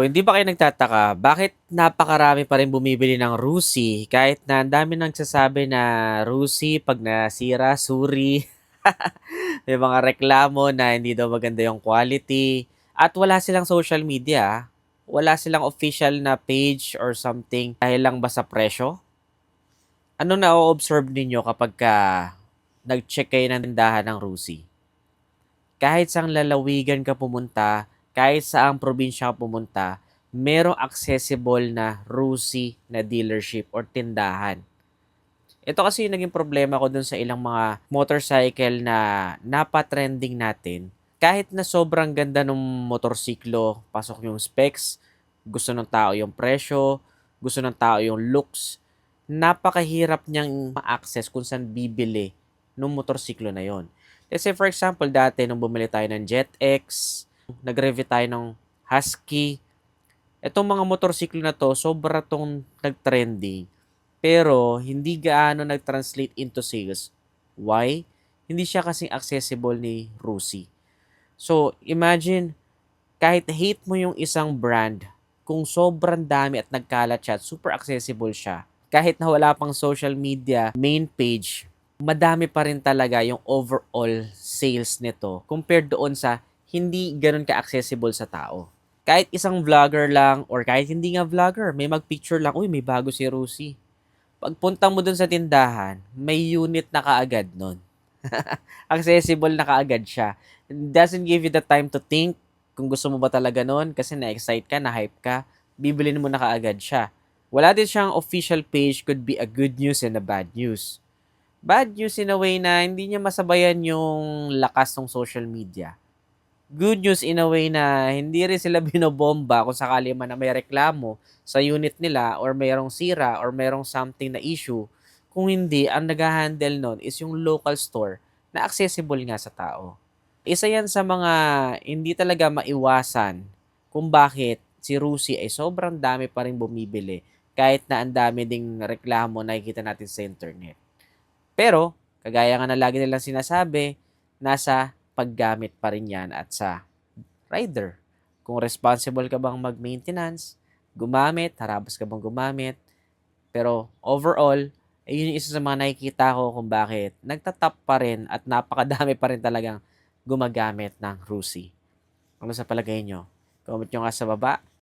O hindi ba kayo nagtataka, bakit napakarami pa rin bumibili ng Rusi kahit na ang dami nagsasabi na Rusi 'pag nasira suri, may mga reklamo na hindi daw maganda yung quality at wala silang social media, wala silang official na page or something dahil lang ba sa presyo? Ano na-o-observe ninyo kapagka nag-check kayo ng tindahan ng Rusi? Kahit saang lalawigan ka pumunta, kahit saang probinsya ka pumunta, merong accessible na Rusi na dealership or tindahan. Ito kasi yung naging problema ko dun sa ilang mga motorcycle na napa-trending natin. Kahit na sobrang ganda ng motorsiklo, pasok yung specs, gusto ng tao yung presyo, gusto ng tao yung looks, napakahirap niyang ma-access kung saan bibili ng motorsiklo na yon. Let's say for example, dati nung bumili tayo ng JetX, nag-review tayo ng Husky, itong mga motorsiklo na 'to sobra 'tong nag-trending, pero hindi gaano nag-translate into sales. Why? Hindi siya kasing accessible ni Rusi. So, imagine kahit hate mo yung isang brand, kung sobrang dami at nagkalat siya at super accessible siya, kahit na wala pang social media main page, madami pa rin talaga yung overall sales nito compared doon sa hindi gano'n ka-accessible sa tao. Kahit isang vlogger lang or kahit hindi nga vlogger, may mag-picture lang, "Uy, may bago si Rusi." Pagpunta mo dun sa tindahan, may unit na kaagad nun. Accessible na kaagad siya. It doesn't give you the time to think kung gusto mo ba talaga nun kasi na-excite ka, na-hype ka, bibilin mo na kaagad siya. Wala din siyang official page, could be a good news and a bad news. Bad news in a way na hindi niya masabayan yung lakas ng social media. Good news in a way na hindi rin sila binobomba kung sakali man na may reklamo sa unit nila or mayroong sira or mayroong something na issue. Kung hindi, ang nag-handle nun is yung local store na accessible nga sa tao. Isa yan sa mga hindi talaga maiwasan kung bakit si Rusi ay sobrang dami pa rin bumibili kahit na ang dami ding reklamo na nakikita natin sa internet. Pero, kagaya nga na lagi nilang sinasabi, nasa paggamit pa rin yan at sa rider. Kung responsible ka bang mag-maintenance, gumamit, harabas ka bang gumamit. Pero overall, ayun yung isa sa mga nakikita ko kung bakit nagtatap pa rin at napakadami pa rin talagang gumagamit ng Rusi. Ano sa palagay nyo? Comment nyo nga sa baba.